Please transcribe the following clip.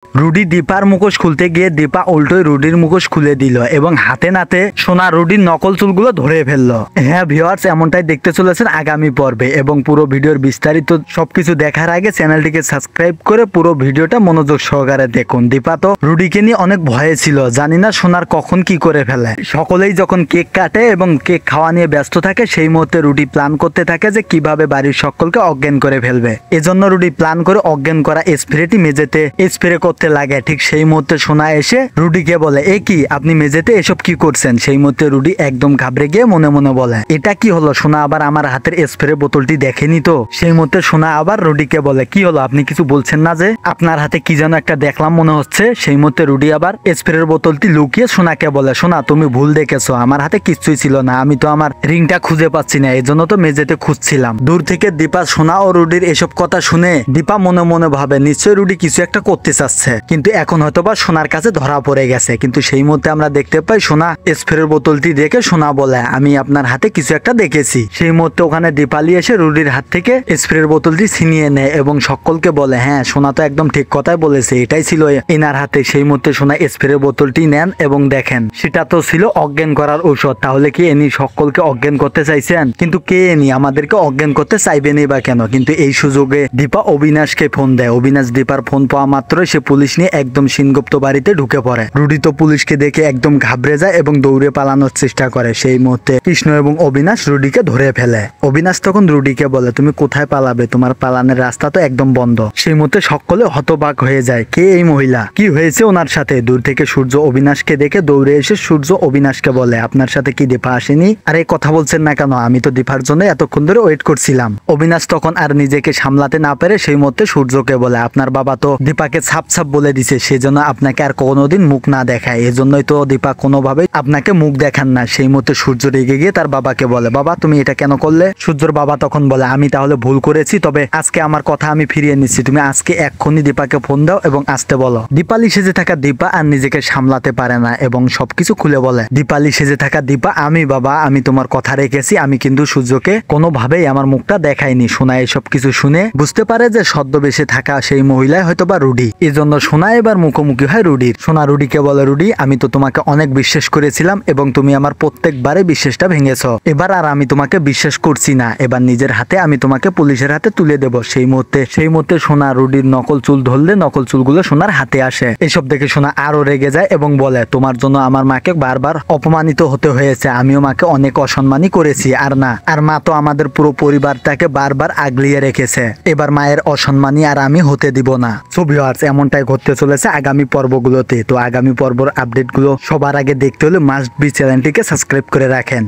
Rudi দীপার মুখোশ খুলতে গিয়ে দীপা উল্টোই রুডির মুখোশ খুলে দিল এবং হাতে নাতে সোনা রুডির নকল চুলগুলো ধরে ফেললো। হ্যাঁ ভিউয়ার্স, এমনটাই দেখতে চলেছেন আগামী পর্বে এবং পুরো ভিডিওর বিস্তারিত সবকিছু দেখার আগে চ্যানেলটিকে সাবস্ক্রাইব করে পুরো ভিডিওটা মনোযোগ সহকারে দেখুন। দীপা তো রুডিকে নিয়ে অনেক ভয়ে ছিল, জানি না সোনার কখন কি করে ফেলে। সকলেই যখন কেক কাটে এবং কেক খাওয়া নিয়ে ব্যস্ত থাকে সেই মুহূর্তে রুডি প্ল্যান করতে থাকে যে কিভাবে বাড়ির সকলকে অজ্ঞান করে ফেলবে। এজন্য রুডি প্ল্যান করে অজ্ঞান করা স্প্রেটি মেঝেতে স্প্রে করতে লাগে। ঠিক সেই মুহূর্তে সোনা এসে রুডিকে বলে, এ কি আপনি মেঝেতে এসব কি করছেন? সেই মুহূর্তে রুডি একদম ঘাবড়ে গিয়ে মনে মনে বলে, এটা কি হলো? সোনা আবার আমার হাতের স্প্রে বোতলটি দেখেনি তো। সেই মুহূর্তে সোনা আবার রুডিকে বলে, কি হলো আপনি কিছু বলছেন না যে? আপনার হাতে কি যেন একটা দেখলাম মনে হচ্ছে। সেই মুহূর্তে রুডি আবার স্প্রের বোতলটি লুকিয়ে সোনাকে বলে, সোনা তুমি ভুল দেখেছো, আমার হাতে কিছুই ছিল না, আমি তো আমার রিংটা খুঁজে পাচ্ছি না, এই জন্য তো মেঝেতে খুঁজছিলাম। দূর থেকে দীপা সোনা ও রুডির এসব কথা শুনে দীপা মনে মনে ভাবে নিশ্চয়ই রুডি কিছু একটা করতে চাচ্ছে, কিন্তু এখন হয়তোবা সোনার কাছে ধরা পড়ে গেছে। কিন্তু সেই মুহূর্তে আমরা দেখতে পাই সোনা স্প্রের বোতলটি দেখে সোনা বলে, আমি আপনার হাতে কিছু একটা দেখেছি। সেই মুহূর্তে ওখানে দীপালি এসে রুডির হাত থেকে স্প্রের বোতলটি ছিনিয়ে নেয় এবং সকলকে বলে, হ্যাঁ সোনা তো একদম ঠিক কথাই বলেছে, এটাই ছিল এনার হাতে। সেই মুহূর্তে সোনা স্প্রের বোতলটি নেন এবং দেখেন সেটা তো ছিল অজ্ঞান করার ঔষধ। তাহলে কি এনি সকলকে অজ্ঞান করতে চাইছেন? কিন্তু কে এনি আমাদেরকে অজ্ঞান করতে চাইবেনই বা কেন? কিন্তু এই সুযোগে দীপা অবিনাশকে ফোন দেয়। অবিনাশ দীপার ফোন পাওয়া মাত্রই সে পুলিশ নিয়ে একদম সিনগুপ্ত বাড়িতে ঢুকে পড়ে। রুডি তো পুলিশকে দেখে একদম ঘাবড়ে যায় এবং দৌড়ে পালানোর চেষ্টা করে। সেই মুহূর্তে কৃষ্ণ এবং অবিনাশ রুডিকে ধরে ফেলে। অবিনাশ তখন রুডিকে বলে, তুমি কোথায় পালাবে? তোমার পালানোর রাস্তা তো একদম বন্ধ। সেই মুহূর্তে সকলে হতবাক হয়ে যায়, কে এই মহিলা, কি হয়েছে ওনার সাথে? দূর থেকে সূর্য অবিনাশকে দেখে দৌড়ে এসে সূর্য অবিনাশকে বলে, আপনার সাথে কি দীপা আসেনি? আরে কথা বলছেন না কেন? আমি তো দীপার জন্য এতক্ষণ ধরে ওয়েট করছিলাম। অবিনাশ তখন আর নিজেকে সামলাতে না পেরে সেই মুহূর্তে সূর্যকে বলে, আপনার বাবা তো দীপাকে ছাপ ছাপ বলে দিছে সেজন্য আপনাকে আর কোনোদিন মুখ না দেখায়, এজন্যই তো দীপা কোনোভাবে আপনাকে মুখ দেখান না। সেই মুহূর্তে সূর্য রেগে গিয়ে তার বাবাকে বলে, বাবা তুমি এটা কেন করলে? সূর্যর বাবা তখন বলে, আমি তাহলে ভুল করেছি, তবে আজকে আমার কথা আমি ফিরিয়ে নিচ্ছি, তুমি আজকে এক্ষুনি দীপাকে ফোন দাও এবং আসতে বলো। দীপালি সেজে থাকা দীপা আর নিজেকে সামলাতে পারে না এবং সবকিছু খুলে বলে, দীপালি সেজে থাকা দীপা, আমি বাবা আমি তোমার কথা রেখেছি, আমি কিন্তু সূর্যকে কোনোভাবেই আমার মুখটা দেখাইনি। সোনা এসব কিছু শুনে বুঝতে পারে যে ছদ্মবেশে থাকা সেই মহিলাই হয়তো বা রুডি। এজন্য সোনা এবার মুখোমুখি হয় রুডির। সোনা রুডিকে বলে, রুডি আমি তো তোমাকে অনেক বিশ্বাস করেছিলাম এবং তুমি আমার প্রত্যেকবারে বিশ্বাসটা ভেঙেছো, এবার আর আমি তোমাকে বিশ্বাস করছি না, এবার নিজের হাতে আমি তোমাকে পুলিশের হাতে তুলে দেব। সেই মুহূর্তে সোনা রুডির নকল চুল ধরলে নকল চুলগুলো সোনার হাতে আসে। এসব দেখে সোনা আরো রেগে যায় এবং বলে, তোমার জন্য আমার মাকে বারবার অপমানিত হতে হয়েছে, আমিও মাকে অনেক অসম্মানই করেছি, আর না আর মা তো আমাদের পুরো পরিবারটাকে বারবার আগলিয়ে রেখেছে, এবার মায়ের অসম্মানী আর আমি হতে দিব না। সো ভিউয়ার্স, এমনটাই ঘটতে চলেছে আগামী পর্বগুলোতে। তো আগামী পর্বর আপডেটগুলো সবার আগে দেখতে হলে মাস্ট বি চ্যানেলটিকে সাবস্ক্রাইব করে রাখেন।